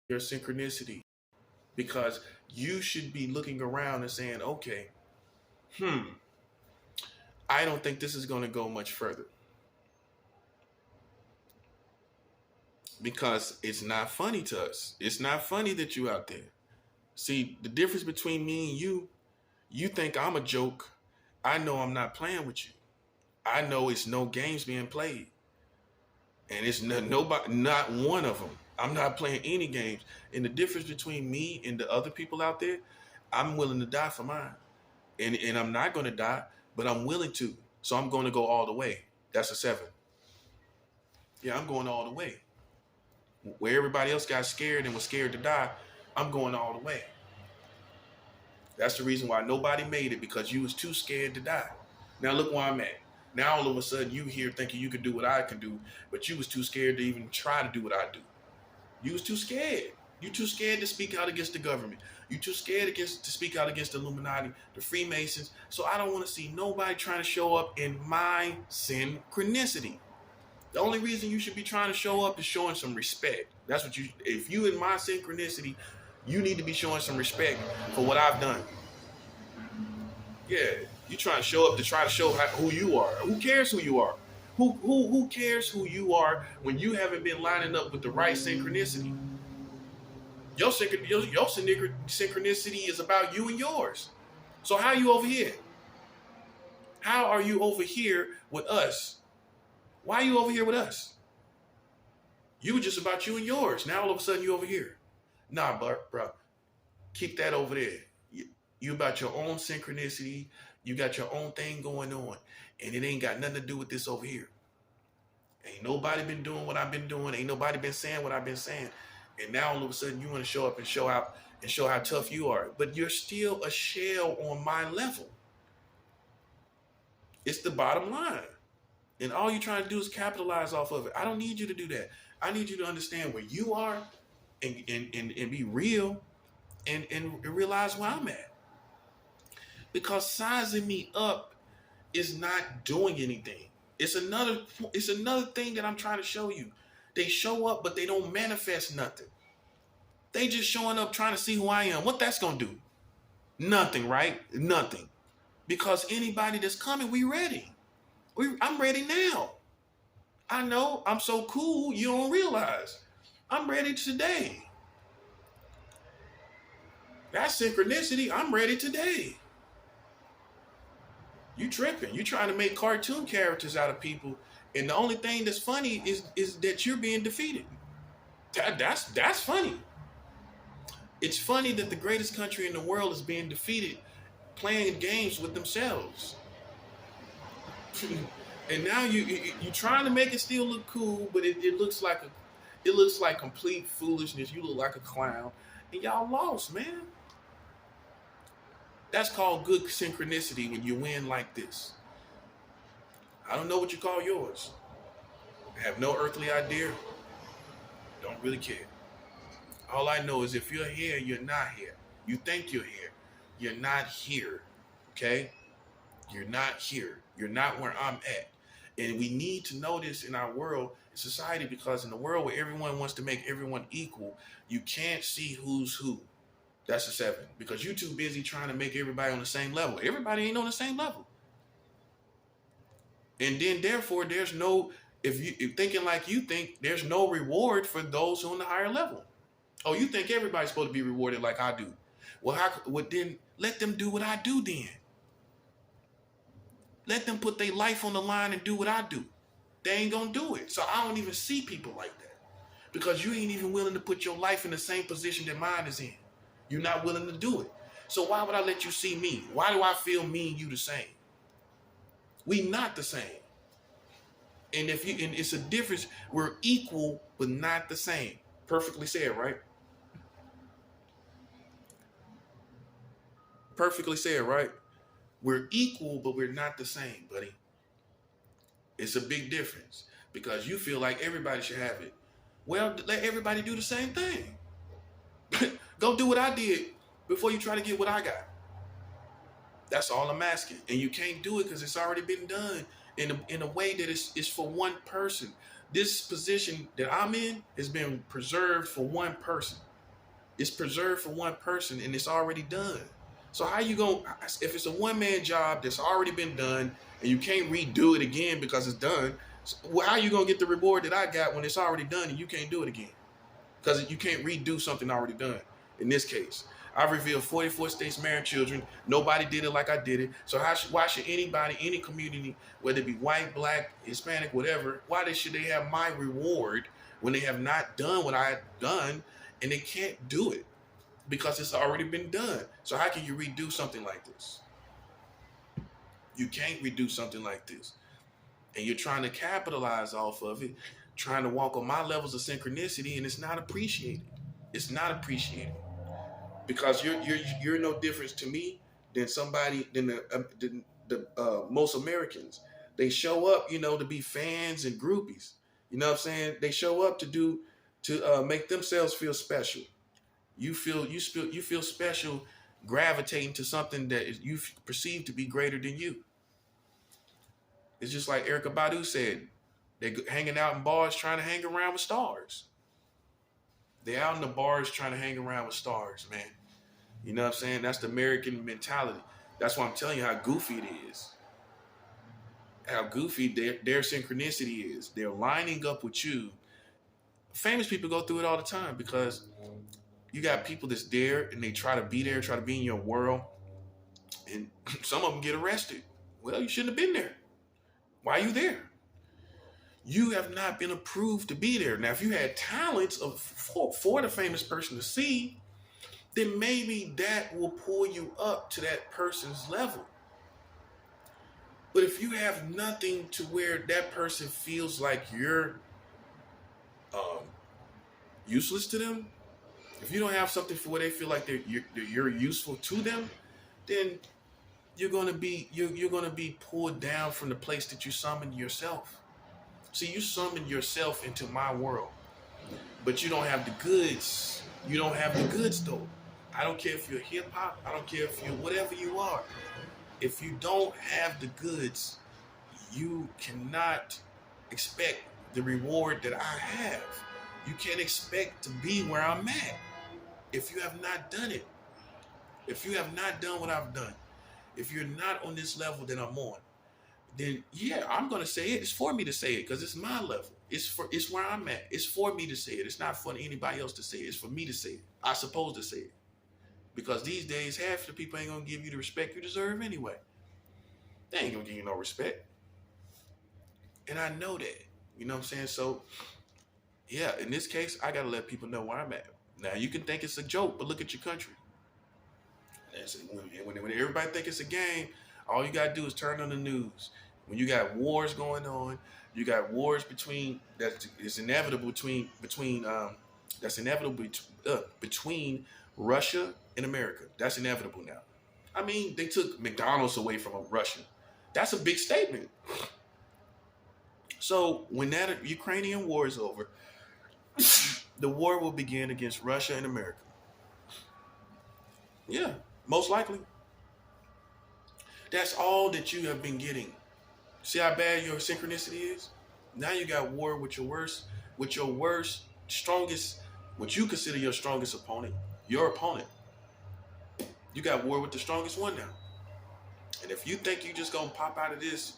your synchronicity, because you should be looking around and saying, okay, hmm, I don't think this is going to go much further, because it's not funny to us. It's not funny that you out there. See, the difference between me and you think I'm a joke. I know I'm not playing with you. I know it's no games being played. And it's nobody, not one of them. I'm not playing any games. And the difference between me and the other people out there, I'm willing to die for mine. And I'm not going to die, but I'm willing to. So I'm going to go all the way. That's a 7. Yeah, I'm going all the way. Where everybody else got scared and was scared to die, I'm going all the way. That's the reason why nobody made it, because you was too scared to die. Now look where I'm at. Now all of a sudden you here thinking you can do what I can do, but you was too scared to even try to do what I do. You was too scared. You too scared to speak out against the government. You too scared to speak out against the Illuminati, the Freemasons. So I don't want to see nobody trying to show up in my synchronicity. The only reason you should be trying to show up is showing some respect. That's what you, if you in my synchronicity, you need to be showing some respect for what I've done. Yeah, you trying to show up to try to show who you are. Who cares who you are? Who cares who you are when you haven't been lining up with the right synchronicity? Your synchronicity is about you and yours. So how are you over here? How are you over here with us? Why are you over here with us? You were just about you and yours. Now all of a sudden you over here. Nah, bro. Keep that over there. You about your own synchronicity. You got your own thing going on. And it ain't got nothing to do with this over here. Ain't nobody been doing what I've been doing. Ain't nobody been saying what I've been saying. And now all of a sudden you want to show up and show out and show how tough you are. But you're still a shell on my level. It's the bottom line. And all you're trying to do is capitalize off of it. I don't need you to do that. I need you to understand where you are and be real and realize where I'm at. Because sizing me up is not doing anything. It's another thing that I'm trying to show you. They show up, but they don't manifest nothing. They just showing up trying to see who I am. What that's gonna do? Nothing, right? Nothing. Because anybody that's coming, we ready. I'm ready now. I know I'm so cool, you don't realize. I'm ready today. That's synchronicity. I'm ready today. You tripping. You trying to make cartoon characters out of people. And the only thing that's funny is that you're being defeated. That's funny. It's funny that the greatest country in the world is being defeated playing games with themselves. And now you trying to make it still look cool, but it looks like complete foolishness. You look like a clown, and y'all lost, man. That's called good synchronicity when you win like this. I don't know what you call yours. I have no earthly idea. Don't really care. All I know is if you're here, you're not here. You think you're here. You're not here. Okay? You're not here. You're not where I'm at. And we need to know this in our world, in society, because in the world where everyone wants to make everyone equal, you can't see who's who. That's a 7. Because you're too busy trying to make everybody on the same level. Everybody ain't on the same level. And then therefore, there's no, if you're thinking like you think, there's no reward for those who are on the higher level. Oh, you think everybody's supposed to be rewarded like I do. Well, then let them do what I do then. Let them put their life on the line and do what I do. They ain't gonna do it. So I don't even see people like that. Because you ain't even willing to put your life in the same position that mine is in. You're not willing to do it. So why would I let you see me? Why do I feel me and you the same? We not the same. And it's a difference. We're equal, but not the same. Perfectly said, right? Perfectly said, right? We're equal, but we're not the same, buddy. It's a big difference because you feel like everybody should have it. Well, let everybody do the same thing. Go do what I did before you try to get what I got. That's all I'm asking. And you can't do it because it's already been done in a way that is for one person. This position that I'm in has been preserved for one person. It's preserved for one person and it's already done. So how you going if it's a one-man job that's already been done and you can't redo it again because it's done, how you gonna get the reward that I got when it's already done and you can't do it again? Because you can't redo something already done. In this case, I revealed 44 states married children. Nobody did it like I did it. So why should anybody, any community, whether it be white, black, Hispanic, whatever, should they have my reward when they have not done what I had done and they can't do it because it's already been done? So how can you redo something like this? You can't redo something like this. And you're trying to capitalize off of it, trying to walk on my levels of synchronicity, and it's not appreciated. It's not appreciated because you're no difference to me than somebody than the most Americans. They show up, to be fans and groupies. You know what I'm saying? They show up to make themselves feel special. You feel special, gravitating to something that you perceive to be greater than you. It's just like Erykah Badu said, they're hanging out in bars trying to hang around with stars. They're out in the bars trying to hang around with stars, man. You know what I'm saying? That's the American mentality. That's why I'm telling you how goofy it is. How goofy their synchronicity is. They're lining up with you. Famous people go through it all the time because you got people that's there and they try to be there, try to be in your world. And some of them get arrested. Well, you shouldn't have been there. Why are you there? You have not been approved to be there. Now, if you had talents for the famous person to see, then maybe that will pull you up to that person's level. But if you have nothing to where that person feels like you're useless to them, if you don't have something for where they feel like you're useful to them, then you're gonna be pulled down from the place that you summoned yourself. See, you summoned yourself into my world, but you don't have the goods. You don't have the goods though. I don't care if you're hip hop. I don't care if you're whatever you are. If you don't have the goods, you cannot expect the reward that I have. You can't expect to be where I'm at if you have not done it. If you have not done what I've done, if you're not on this level that I'm on, then yeah, I'm gonna say it. It's for me to say it because it's my level. It's where I'm at. It's for me to say it. It's not for anybody else to say it. It's for me to say it. I'm supposed to say it. Because these days, half the people ain't gonna give you the respect you deserve anyway. They ain't gonna give you no respect. And I know that. You know what I'm saying? So yeah, in this case, I gotta let people know where I'm at. Now you can think it's a joke, but look at your country. When everybody think it's a game, all you gotta do is turn on the news. When you got wars going on, you got wars between between Russia and America. That's inevitable now. I mean, they took McDonald's away from Russia. That's a big statement. So when that Ukrainian war is over, the war will begin against Russia and America. Yeah, most likely. That's all that you have been getting. See how bad your synchronicity is? Now you got war with your worst, strongest, what you consider your strongest opponent, your opponent. You got war with the strongest one now. And if you think you just gonna pop out of this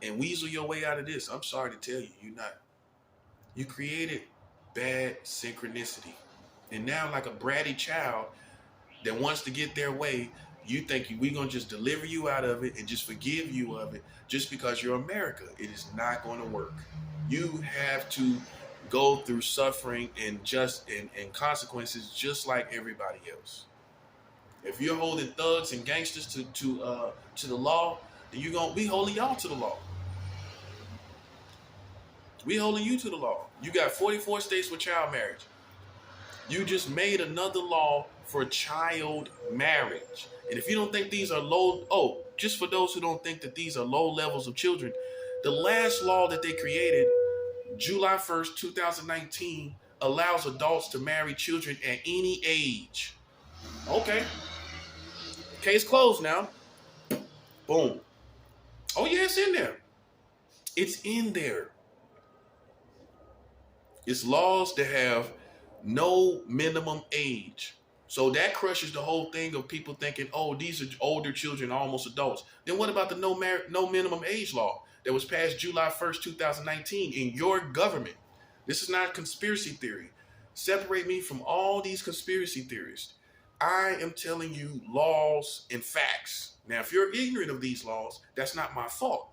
and weasel your way out of this, I'm sorry to tell you, you're not. You created bad synchronicity. And now like a bratty child that wants to get their way, you think we're going to just deliver you out of it and just forgive you of it just because you're America. It is not going to work. You have to go through suffering and consequences just like everybody else. If you're holding thugs and gangsters to the law, then we holding y'all to the law. We holding you to the law. You got 44 states with child marriage. You just made another law for child marriage. And if you don't think these are just for those who don't think that these are low levels of children, the last law that they created, July 1st, 2019, allows adults to marry children at any age. Okay. Case closed now. Boom. Oh yeah, it's in there. It's in there. It's laws that have no minimum age. So that crushes the whole thing of people thinking, oh, these are older children, almost adults. Then what about the no minimum age law that was passed July 1st, 2019 in your government? This is not conspiracy theory. Separate me from all these conspiracy theorists. I am telling you laws and facts. Now, if you're ignorant of these laws, that's not my fault.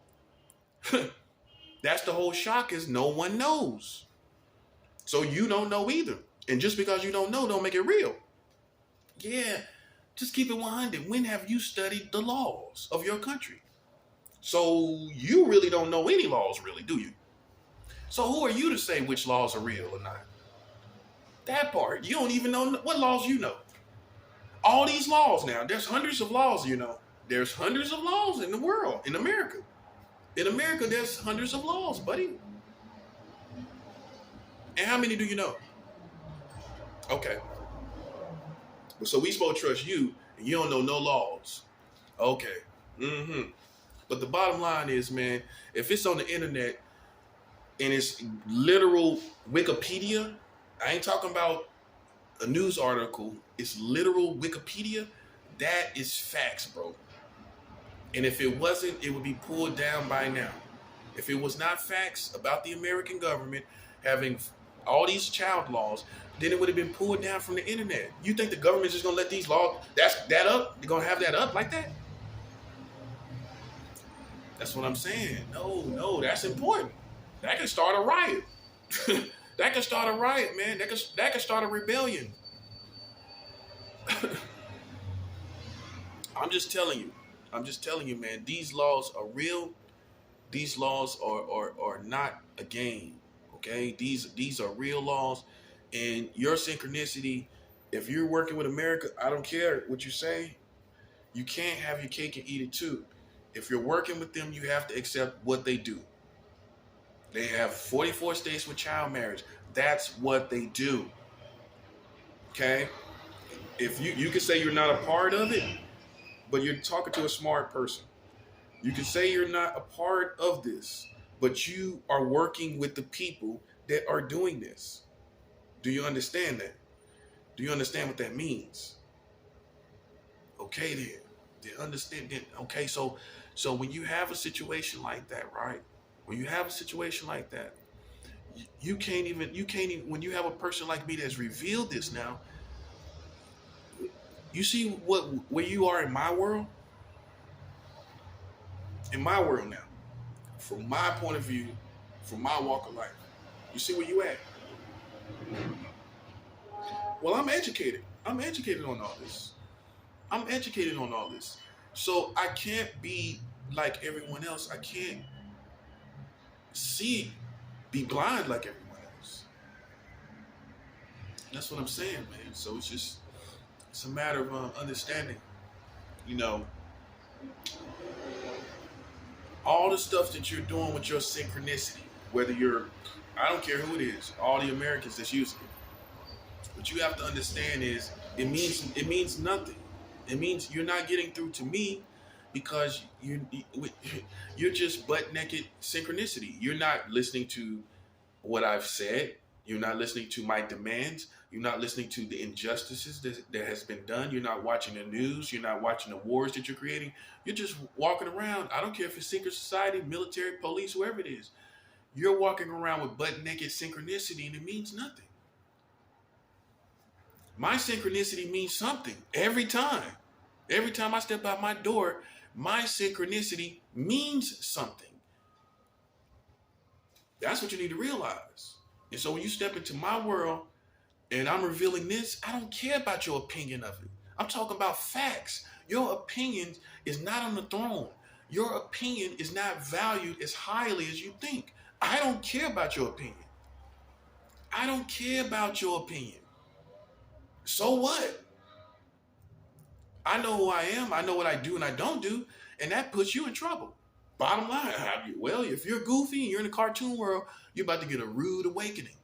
That's the whole shock, is no one knows. So you don't know either. And just because you don't know, don't make it real. Yeah, just keep it 100. When have you studied the laws of your country? So you really don't know any laws, really, do you? So who are you to say which laws are real or not? That part, you don't even know what laws you know. All these laws now, there's hundreds of laws, you know. There's hundreds of laws in the world, in America. In America, there's hundreds of laws, buddy. And how many do you know? Okay. So we supposed to trust you, and you don't know no laws. Okay. Mm-hmm. But the bottom line is, man, if it's on the internet and it's literal Wikipedia, I ain't talking about a news article. It's literal Wikipedia. That is facts, bro. And if it wasn't, it would be pulled down by now. If it was not facts about the American government having all these child laws, then it would have been pulled down from the internet. You think the government's just gonna let these laws that up? They're gonna have that up like that? That's what I'm saying. No, that's important. That can start a riot. That can start a riot, man. That can start a rebellion. I'm just telling you, man. These laws are real. These laws are not a game. Okay, these are real laws, and your synchronicity. If you're working with America, I don't care what you say. You can't have your cake and eat it too. If you're working with them, you have to accept what they do. They have 44 states with child marriage. That's what they do. Okay? If you can say you're not a part of it, but you're talking to a smart person. You can say you're not a part of this, but you are working with the people that are doing this. Do you understand that? Do you understand what that means? Okay, then. They understand that. Okay, so when you have a situation like that, right? When you have a situation like that, you can't even, when you have a person like me that's revealed this now, you see where you are in my world? In my world now, from my point of view, from my walk of life, you see where you at? Well, I'm educated. I'm educated on all this. I'm educated on all this. So I can't be like everyone else. I can't be blind like everyone else. That's what I'm saying, man. So it's a matter of understanding. You know, all the stuff that you're doing with your synchronicity, whether I don't care who it is, all the Americans that's using it. What you have to understand is it means nothing. It means you're not getting through to me because you're just butt naked synchronicity. You're not listening to what I've said. You're not listening to my demands. You're not listening to the injustices that has been done. You're not watching the news. You're not watching the wars that you're creating. You're just walking around. I don't care if it's secret society, military, police, whoever it is. You're walking around with butt naked synchronicity and it means nothing. My synchronicity means something every time. Every time I step out my door, my synchronicity means something. That's what you need to realize. And so when you step into my world and I'm revealing this, I don't care about your opinion of it. I'm talking about facts. Your opinion is not on the throne. Your opinion is not valued as highly as you think. I don't care about your opinion. I don't care about your opinion. So what? I know who I am. I know what I do and I don't do. And that puts you in trouble. Bottom line, well, if you're goofy and you're in the cartoon world, you're about to get a rude awakening.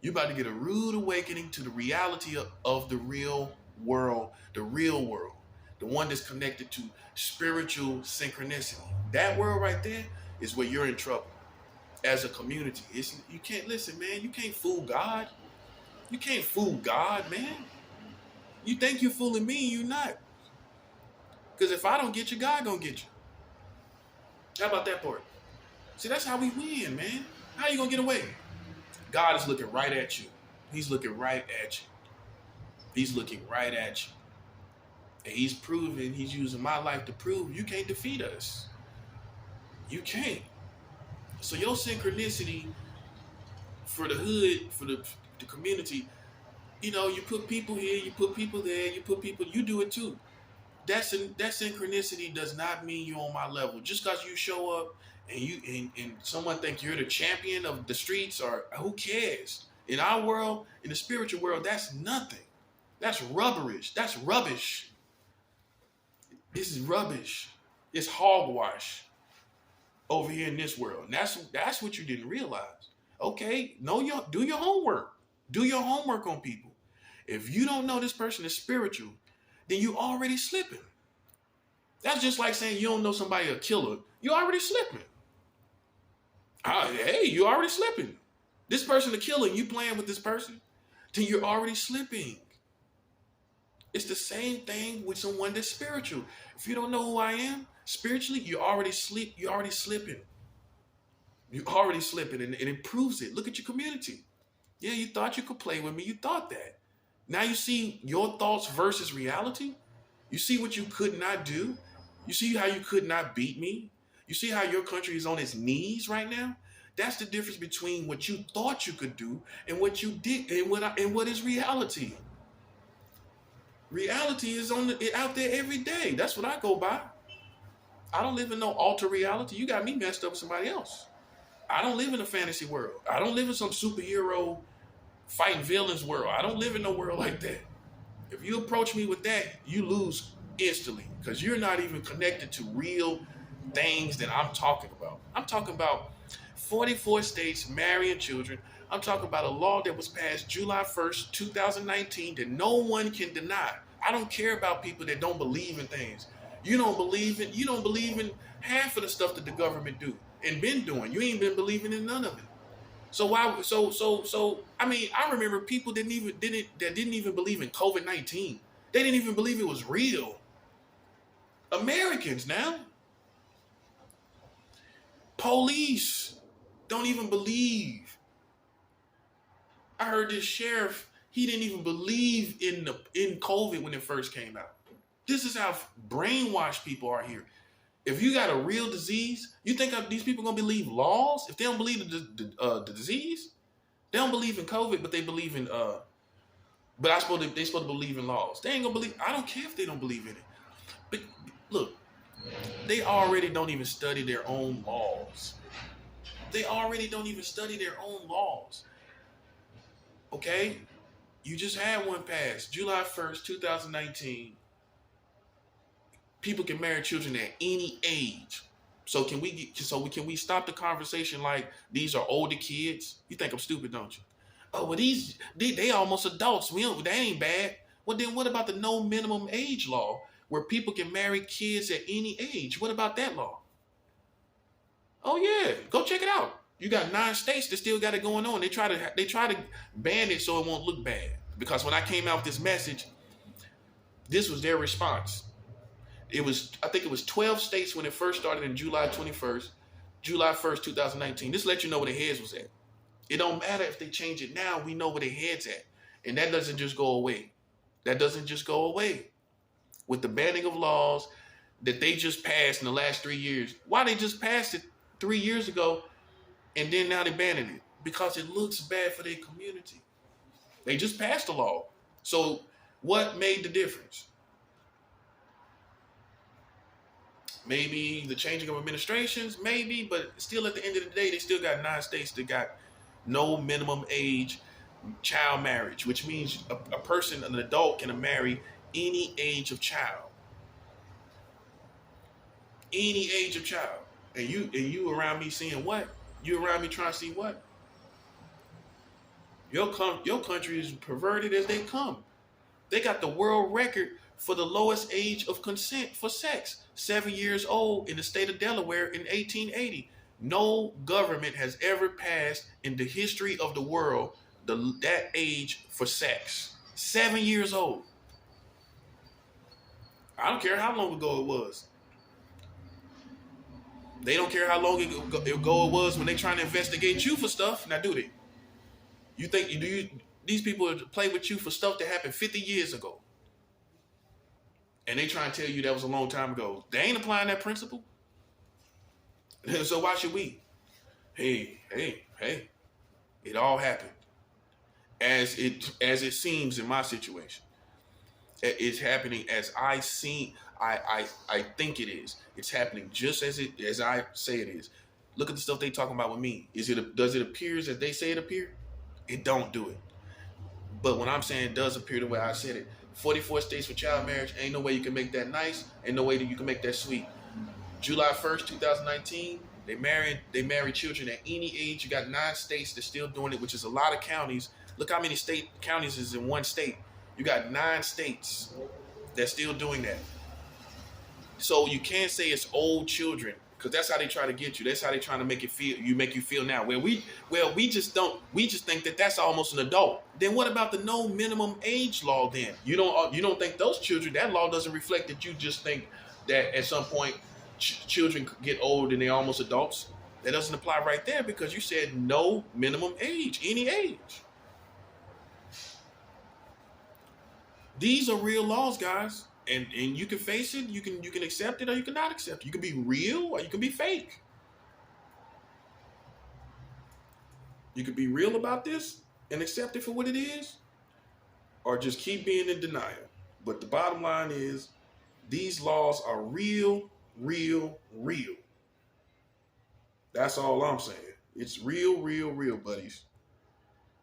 You're about to get a rude awakening to the reality of the real world, the one that's connected to spiritual synchronicity. That world right there is where you're in trouble as a community. You can't listen, man. You can't fool God. You can't fool God, man. You think you're fooling me, you're not. Because if I don't get you, God gonna get you. How about that part? See, that's how we win, man. How you gonna get away? God is looking right at you. He's looking right at you. He's looking right at you. And he's proving, he's using my life to prove you can't defeat us. You can't. So your synchronicity for the hood, for the community, you put people here, you put people there, you do it too. That synchronicity does not mean you're on my level. Just because you show up and someone think you're the champion of the streets, or who cares? In our world, in the spiritual world, that's nothing. That's rubberish. That's rubbish. This is rubbish. It's hogwash over here in this world. And that's what you didn't realize. Okay, do your homework. Do your homework on people. If you don't know this person is spiritual, then you already slipping. That's just like saying you don't know somebody a killer. You already slipping. Hey, you already slipping. This person a killer and you playing with this person, then you're already slipping. It's the same thing with someone that's spiritual. If you don't know who I am spiritually, you already slipping. You're already slipping, and it proves it. Look at your community. Yeah, you thought you could play with me. You thought that. Now you see your thoughts versus reality. You see what you could not do. You see how you could not beat me. You see how your country is on its knees right now. That's the difference between what you thought you could do and what you did, and what is reality. Reality is out there every day. That's what I go by. I don't live in no alter reality. You got me messed up with somebody else. I don't live in a fantasy world. I don't live in some superhero fighting villains world. I don't live in no world like that. If you approach me with that, you lose instantly, because you're not even connected to real things that I'm talking about. I'm talking about 44 states marrying children. I'm talking about a law that was passed July 1st, 2019 that no one can deny. I don't care about people that don't believe in things. You don't believe in half of the stuff that the government do and been doing. You ain't been believing in none of it. So why? I mean, I remember people didn't even believe in COVID-19. They didn't even believe it was real. Americans now. Police don't even believe. I heard this sheriff, he didn't even believe in COVID when it first came out. This is how brainwashed people are here. If you got a real disease, you think these people gonna believe laws? If they don't believe the disease, they don't believe in COVID, but they believe in but they supposed to believe in laws. They ain't gonna believe. I don't care if they don't believe in it. But look, they already don't even study their own laws. They already don't even study their own laws. Okay? You just had one pass, July 1st, 2019. People can marry children at any age. So can we stop the conversation like these are older kids? You think I'm stupid, don't you? Oh, well, they almost adults. They ain't bad. Well, then what about the no minimum age law where people can marry kids at any age? What about that law? Oh yeah, go check it out. You got 9 states that still got it going on. They try to ban it so it won't look bad. Because when I came out with this message, this was their response. I think it was 12 states when it first started in July 1st, 2019. This let you know where their heads was at. It don't matter if they change it now, we know where their heads at. And that doesn't just go away. That doesn't just go away. With the banning of laws that they just passed in the last 3 years. Why they just passed it 3 years ago and then now they're banning it? Because it looks bad for their community. They just passed the law. So what made the difference? Maybe the changing of administrations, maybe, but still at the end of the day, they still got 9 states that got no minimum age child marriage, which means a person, an adult, can marry any age of child. Any age of child. And you around me seeing what? You around me trying to see what? Your country is perverted as they come. They got the world record for the lowest age of consent for sex, 7 years old in the state of Delaware in 1880. No government has ever passed in the history of the world that age for sex. 7 years old. I don't care how long ago it was. They don't care how long ago it was when they trying to investigate you for stuff. Now, do they? You think do you? These people play with you for stuff that happened 50 years ago, and they try and tell you that was a long time ago. They ain't applying that principle. So why should we? Hey! It all happened as it seems in my situation. It's happening as I see. I think it is. It's happening just as I say it is. Look at the stuff they talking about with me. Does it appear as they say it appear? It don't do it. But when I'm saying it does appear the way I said it, 44 states for child marriage, ain't no way you can make that nice, ain't no way that you can make that sweet. July 1st, 2019, they married children at any age. You got 9 states that's still doing it, which is a lot of counties. Look how many counties is in one state. You got 9 states that's still doing that. So you can't say it's old children, because that's how they try to get you. That's how they trying to make you feel now. We just think that that's almost an adult. Then what about the no minimum age law? Then you don't think those children, that law doesn't reflect that. You just think that at some point children get old and they're almost adults. That doesn't apply right there, because you said no minimum age, any age. These are real laws, guys. And you can face it, you can accept it, or you cannot accept it. You can be real or you can be fake. You can be real about this and accept it for what it is, or just keep being in denial. But the bottom line is, these laws are real, real, real. That's all I'm saying. It's real, real, real, buddies.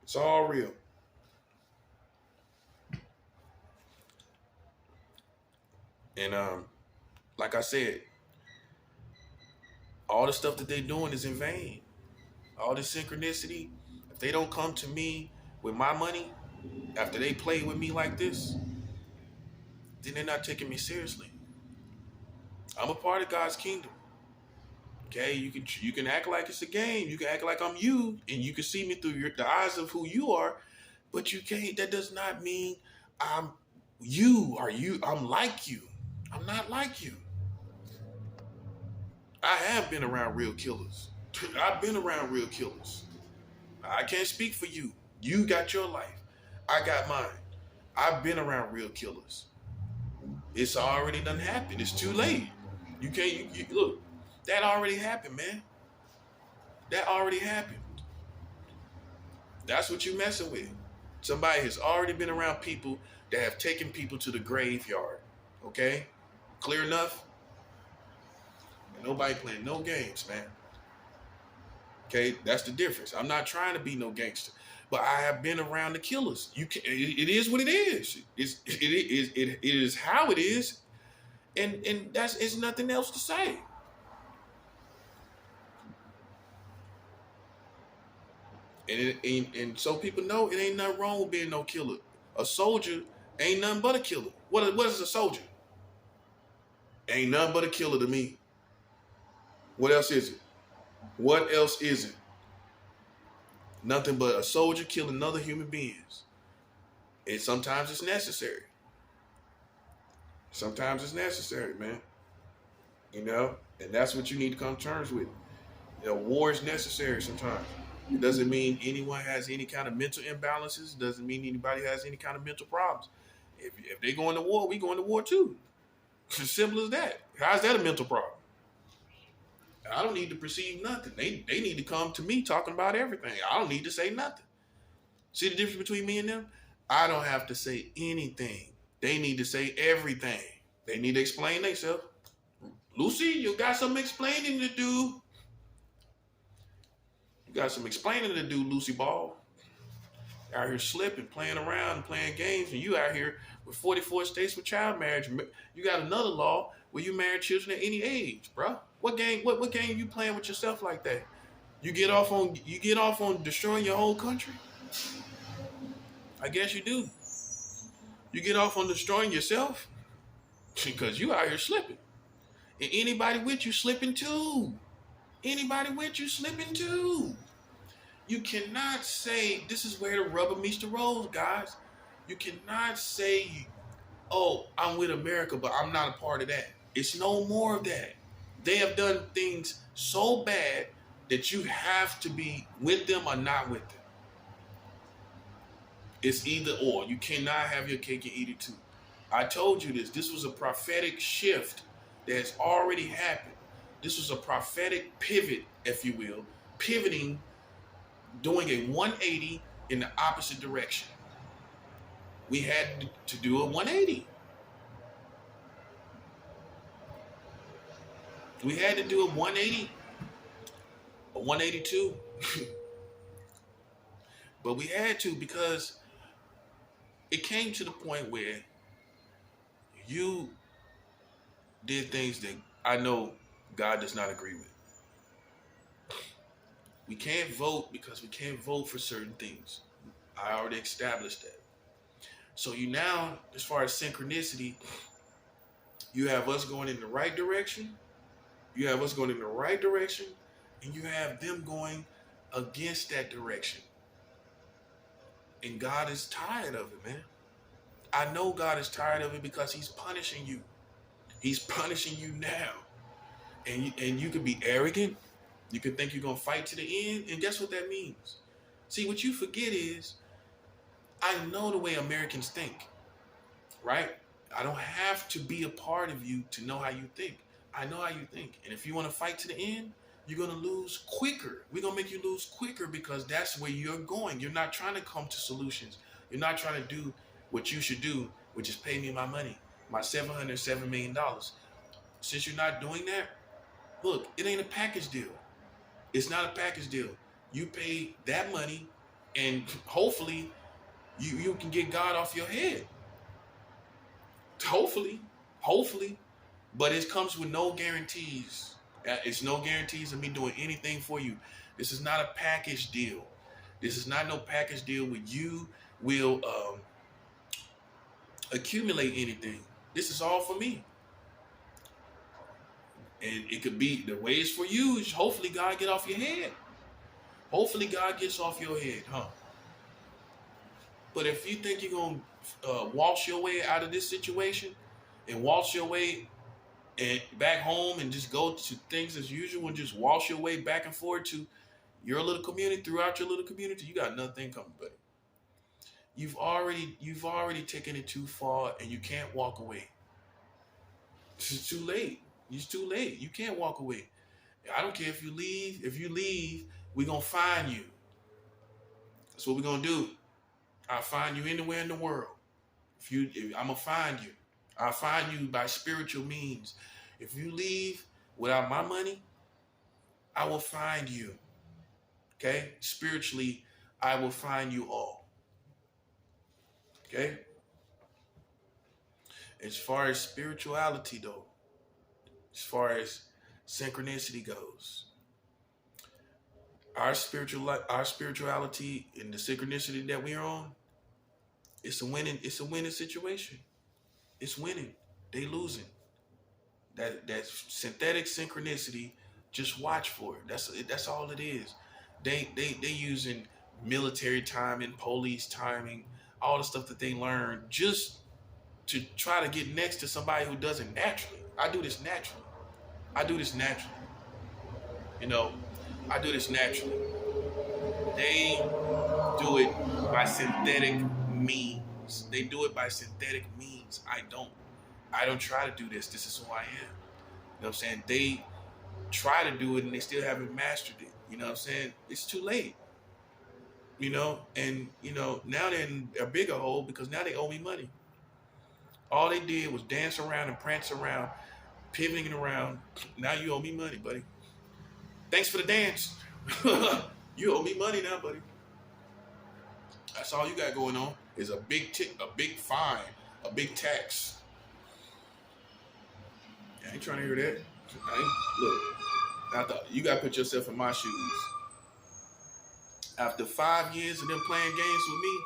It's all real. And like I said, all the stuff that they're doing is in vain. All this synchronicity, if they don't come to me with my money after they play with me like this, then they're not taking me seriously. I'm a part of God's kingdom. Okay, you can act like it's a game. You can act like I'm you, and you can see me through the eyes of who you are, but you can't. That does not mean I'm you or you. I'm like you. I'm not like you. I have been around real killers. I've been around real killers. I can't speak for you. You got your life. I got mine. I've been around real killers. It's already done happened. It's too late. You can't, look, that already happened, man. That already happened. That's what you messing with. Somebody has already been around people that have taken people to the graveyard. Okay? Clear enough? And nobody playing no games, man. Okay, that's the difference. I'm not trying to be no gangster, but I have been around the killers. It is what it is. It is how it is, and it's nothing else to say. And so people know it ain't nothing wrong with being no killer. A soldier ain't nothing but a killer. What is a soldier? Ain't nothing but a killer to me. What else is it? What else is it? Nothing but a soldier killing other human beings. And sometimes it's necessary. Sometimes it's necessary, man. You know? And that's what you need to come to terms with. You know, war is necessary sometimes. It doesn't mean anyone has any kind of mental imbalances. It doesn't mean anybody has any kind of mental problems. If they go into war, we go into war too. It's as simple as that. How's that a mental problem? I don't need to perceive nothing. They need to come to me talking about everything. I don't need to say nothing. See the difference between me and them? I don't have to say anything. They need to say everything. They need to explain themselves. Lucy, you got some explaining to do. You got some explaining to do, Lucy Ball. Out here slipping, playing around, playing games, and you out here with 44 states for child marriage. You got another law where you marry children at any age, bro. What game you playing with yourself like that? You get off on destroying your whole country? I guess you do. You get off on destroying yourself because you out here slipping. And anybody with you slipping too. Anybody with you slipping too. You cannot say, this is where the rubber meets the road, guys. You cannot say oh, I'm with America, but I'm not a part of that. It's no more of that. They have done things so bad that you have to be with them or not with them. It's either or. You cannot have your cake and eat it too. I told you this. This was a prophetic shift that has already happened. This was a prophetic pivot, if you will, pivoting, doing a 180 in the opposite direction. We had to do a 180. We had to do a 180, a 182. But we had to because it came to the point where you did things that I know God does not agree with. We can't vote because we can't vote for certain things. I already established that. So you now, as far as synchronicity, you have us going in the right direction. You have us going in the right direction, and you have them going against that direction. And God is tired of it, man. I know God is tired of it because he's punishing you. He's punishing you now. And you could be arrogant. You could think you're going to fight to the end. And guess what that means? See, what you forget is, I know the way Americans think, right? I don't have to be a part of you to know how you think. I know how you think. And if you want to fight to the end, you're going to lose quicker. We're going to make you lose quicker because that's where you're going. You're not trying to come to solutions. You're not trying to do what you should do, which is pay me my money, my $707 million. Since you're not doing that, look, it ain't a package deal. It's not a package deal. You pay that money and hopefully you can get God off your head. Hopefully. But it comes with no guarantees. It's no guarantees of me doing anything for you. This is not a package deal. This is not no package deal where you will accumulate anything. This is all for me. And it could be the way it's for you is hopefully God get off your head. Hopefully God gets off your head, huh? But if you think you're going to waltz your way out of this situation and waltz your way and back home and just go to things as usual and just waltz your way back and forth to your little community, throughout your little community, you got nothing coming, buddy. You've already taken it too far and you can't walk away. It's too late. It's too late. You can't walk away. I don't care if you leave. If you leave, we're going to find you. That's what we're going to do. I'll find you anywhere in the world. I'm going to find you. I'll find you by spiritual means. If you leave without my money, I will find you. Okay? Spiritually, I will find you all. Okay? As far as spirituality, though, as far as synchronicity goes, our spirituality and the synchronicity that we're on, it's a winning situation. It's winning. They losing. That synthetic synchronicity, just watch for it. That's all it is. They using military timing, police timing, all the stuff that they learn just to try to get next to somebody who does it naturally. I do this naturally. I do this naturally. I do this naturally. They do it by synthetic means. They do it by synthetic means. I don't try to do this. This is who I am. You know what I'm saying? They try to do it and they still haven't mastered it. You know what I'm saying? It's too late. And now they're in a bigger hole because now they owe me money. All they did was dance around and prance around, pivoting around. Now you owe me money, buddy. Thanks for the dance. You owe me money now, buddy. That's all you got going on is a big fine, a big tax. I ain't trying to hear that. Look, you got to put yourself in my shoes. After 5 years of them playing games with me,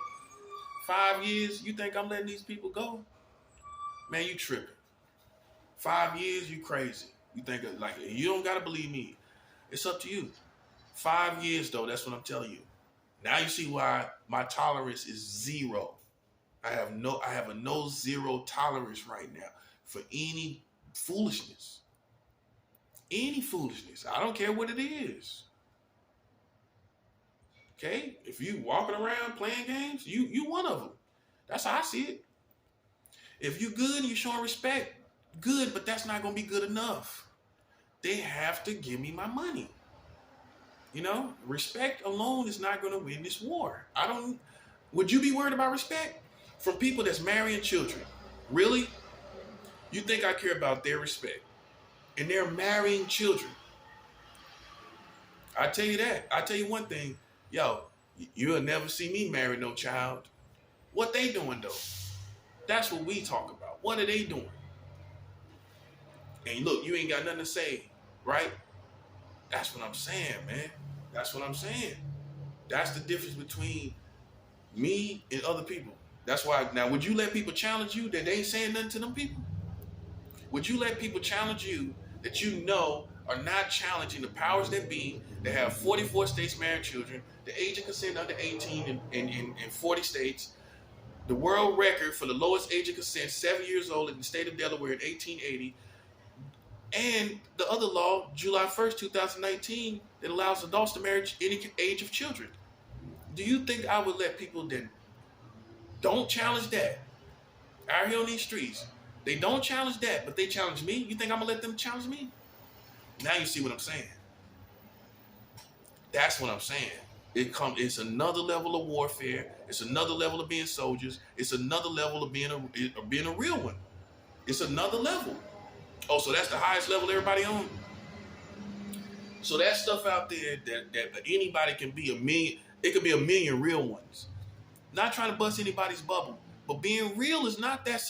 5 years, you think I'm letting these people go? Man, you tripping. 5 years, you crazy. You think you don't got to believe me. It's up to you. 5 years, though, that's what I'm telling you. Now you see why my tolerance is 0. I have a no zero tolerance right now for any foolishness. Any foolishness. I don't care what it is. Okay? If you walking around playing games, you one of them. That's how I see it. If you good and you showing respect, good, but that's not gonna be good enough. They have to give me my money. You know, respect alone is not gonna win this war. I don't would you be worried about respect? From people that's marrying children. Really? You think I care about their respect? And they're marrying children. I tell you that. I tell you one thing, yo, you'll never see me marry no child. What they doing though? That's what we talk about. What are they doing? And look, you ain't got nothing to say, right? That's what I'm saying, man. That's what I'm saying. That's the difference between me and other people. That's why now would you let people challenge you that they ain't saying nothing to them people? Would you let people challenge you that you know are not challenging the powers that be that have 44 states married children, the age of consent under 18 in 40 states, the world record for the lowest age of consent, 7 years old in the state of Delaware in 1880, and the other law, July 1st, 2019, that allows adults to marry any age of children. Do you think I would let people that don't challenge that out here on these streets? They don't challenge that, but they challenge me. You think I'm gonna let them challenge me? Now you see what I'm saying. That's what I'm saying. It's another level of warfare. It's another level of being soldiers. It's another level of being a real one. It's another level. Oh, so that's the highest level everybody on. So that stuff out there that anybody can be a million. It could be a million real ones. Not trying to bust anybody's bubble, but being real is not that